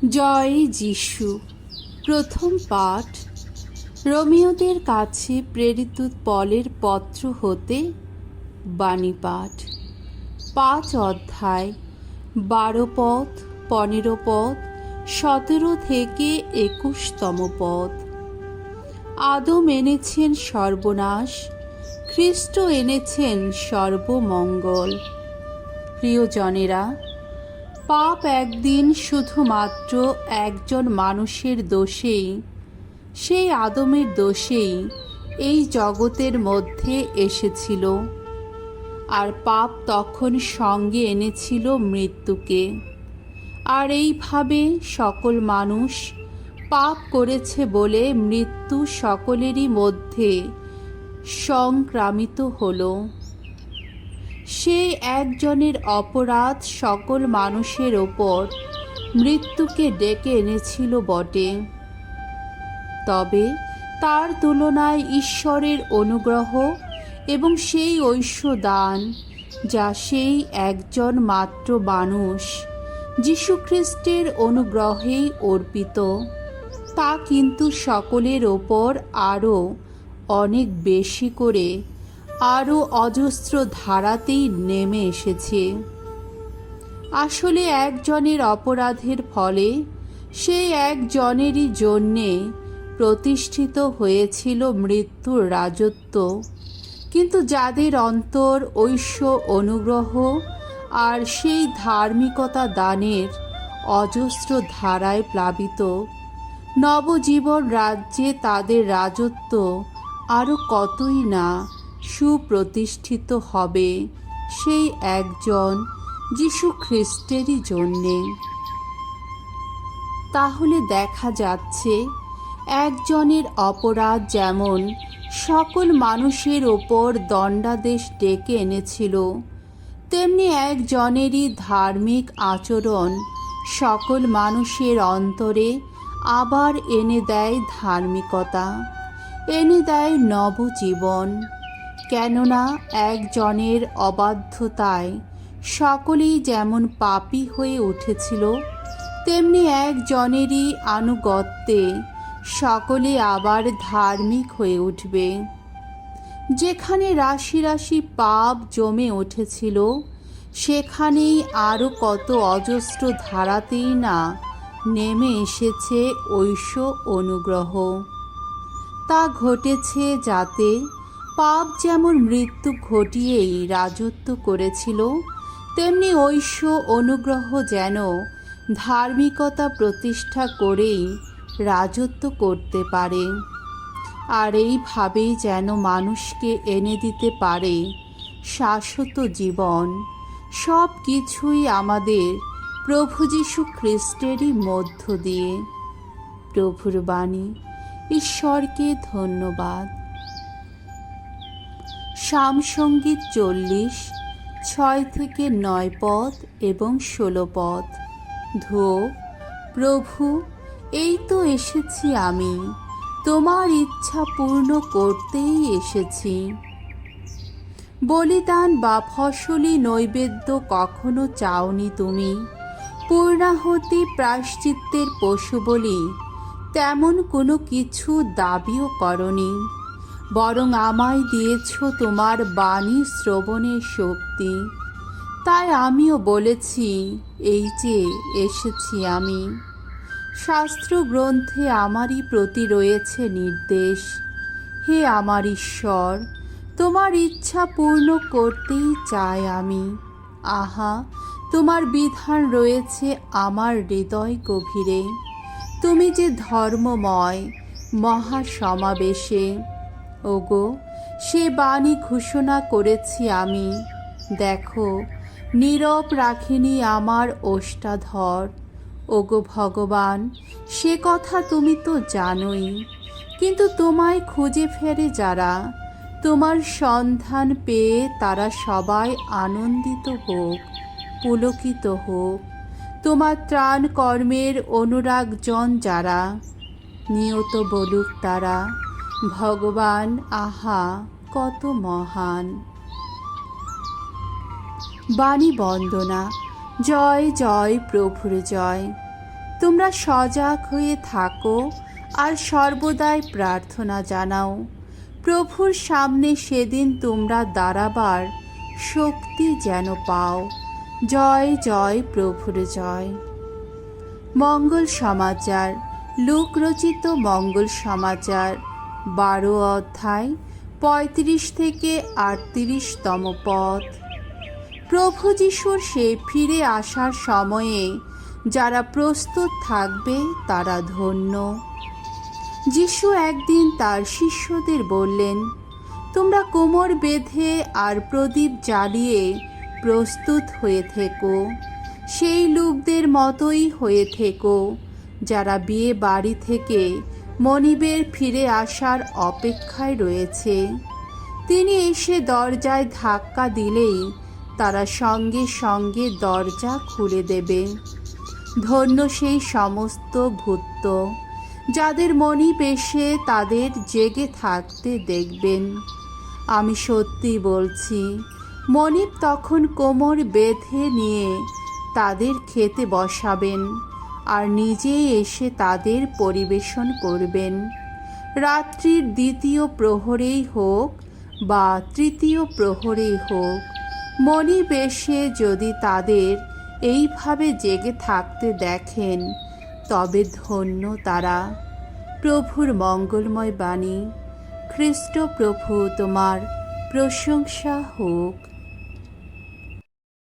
জয় যিশু। প্রথম পাঠ রোমীয়দের কাছে প্রেরিত পলের পত্র হতে বাণী পাঠ। 5 অধ্যায় 12 পদ, 15 পদ, 17 থেকে 21তম পদ। আদম এনেছেন সর্বনাশ, খ্রিস্ট এনেছেন সর্বমঙ্গল। প্রিয়জনেরা, পাপ একদিন শুধুমাত্র একজন মানুষের দোষেই, সেই আদমের দোষেই এই জগতের মধ্যে এসেছিল। আর পাপ তখন সঙ্গে এনেছিল মৃত্যুকে। আর এইভাবে সকল মানুষ পাপ করেছে বলে মৃত্যু সকলেরই মধ্যে সংক্রামিত হলো। সেই একজনের অপরাধ সকল মানুষের ওপর মৃত্যুকে ডেকে এনেছিল বটে, তবে তার তুলনায় ঈশ্বরের অনুগ্রহ এবং সেই ঐশ্বদান, যা সেই একজন মাত্র মানুষ যীশুখ্রিস্টের অনুগ্রহেই অর্পিত, তা কিন্তু সকলের ওপর আরও অনেক বেশি করে আরও অজস্র ধারাতেই নেমে এসেছে। আসলে একজনের অপরাধের ফলে সেই একজনেরই জন্যে প্রতিষ্ঠিত হয়েছিল মৃত্যুর রাজত্ব, কিন্তু যাদের অন্তর ঐশ্ব অনুগ্রহ আর সেই ধার্মিকতা দানের অজস্র ধারায় প্লাবিত, নবজীবন রাজ্যে তাদের রাজত্ব আরও কতই না সুপ্রতিষ্ঠিত হবে সেই একজন যীশু খ্রিস্টেরই জন্যে। তাহলে দেখা যাচ্ছে, একজনের অপরাধ যেমন সকল মানুষের ওপর দণ্ডাদেশ ডেকে এনেছিল, তেমনি একজনেরই ধার্মিক আচরণ সকল মানুষের অন্তরে আবার এনে দেয় ধার্মিকতা, এনে দেয় নবজীবন। কেননা একজনের অবাধ্যতায় সকলেই যেমন পাপী হয়ে উঠেছিল, তেমনি একজনেরই আনুগত্যে সকলে আবার ধার্মিক হয়ে উঠবে। যেখানে রাশি রাশি পাপ জমে উঠেছিল, সেখানেই আরও কত অজস্র ধারাতেই না নেমে এসেছে ঐশ্ব অনুগ্রহ। তা ঘটেছে যাতে পাপ যেমন মৃত্যু ঘটিয়েই রাজত্ব করেছিল, তেমনি ঐশ্ব অনুগ্রহ যেন ধার্মিকতা প্রতিষ্ঠা করেই রাজত্ব করতে পারে। আর এইভাবেই যেন মানুষকে এনে দিতে পারে শাশ্বত জীবন। সব কিছুই আমাদের প্রভু যীশু খ্রিস্টেরই মধ্য দিয়ে। প্রভুর বাণী। ঈশ্বরকে ধন্যবাদ। সামসঙ্গীত 40, 6 থেকে 9 পদ এবং 16 পদ। ধো, প্রভু, এই তো এসেছি আমি, তোমার ইচ্ছা পূর্ণ করতেই এসেছি। বলিদান বা ফসলি নৈবেদ্য কখনো চাওনি তুমি, পূর্ণাহুতি প্রায়শ্চিত্তের পশু বলি তেমন কোনো কিছু দাবিও করনি, বরং আমায় দিয়েছ তোমার বাণী শ্রবণের শক্তি। তাই আমিও বলেছি, এই যে এসেছি আমি। শাস্ত্র গ্রন্থে আমারই প্রতি রয়েছে নির্দেশ। হে আমার ঈশ্বর, তোমার ইচ্ছা পূর্ণ করতেই চাই আমি। আহা, তোমার বিধান রয়েছে আমার হৃদয় গভীরে। তুমি যে ধর্মময় মহাসমাবেশে, ওগো, সে বাণী ঘোষণা করেছি আমি। দেখো, নীরব রাখিনি আমার ওষ্ঠাধর। ওগো ভগবান, সে কথা তুমি তো জানোই। কিন্তু তোমায় খুঁজে ফেরে যারা, তোমার সন্ধান পেয়ে তারা সবাই আনন্দিত হোক, পুলকিত হোক। তোমার ত্রাণ কর্মের অনুরাগজন যারা, নিয়ত বলুক তারা, ভগবান আহা কত মহান। বাণী বন্দনা। জয় জয় প্রভুর জয়। তোমরা সজাগ হয়ে থাকো আর সর্বদাই প্রার্থনা জানাও। প্রভুর সামনে সেদিন তোমরা দাঁড়াবার শক্তি যেন পাও। জয় জয় প্রভুর জয়। মঙ্গল সমাচার। লূক রচিত মঙ্গল সমাচার 12 অধ্যায় 35 থেকে 38তম পদ। প্রভু যিশুর সে ফিরে আসার সময়ে যারা প্রস্তুত থাকবে তারা ধন্য। যিশু একদিন তার শিষ্যদের বললেন, তোমরা কোমর বেঁধে আর প্রদীপ জ্বালিয়ে প্রস্তুত হয়ে থেকো। সেই লোকদের মতোই হয়ে থেকো যারা বিয়ে বাড়ি থেকে মনিবের ফিরে আসার অপেক্ষায় রয়েছে। তিনি এসে দরজায় ধাক্কা দিলেই তারা সঙ্গে সঙ্গে দরজা খুলে দেবে। ধন্য সেই সমস্ত ভূত যাদের মনিব এসে তাদের জেগে থাকতে দেখবেন। আমি সত্যি বলছি, মনিব তখন কোমর বেঁধে নিয়ে তাদের খেতে বসাবেন আর নিজেই এসে তাদের পরিবেশন করবেন। রাত্রির 2য় প্রহরেই হোক বা 3য় প্রহরেই হোক, মনিব এসে যদি তাদের এইভাবে জেগে থাকতে দেখেন তবে ধন্য তারা। প্রভুর মঙ্গলময় বাণী। খ্রিস্ট প্রভু তোমার প্রশংসা হোক।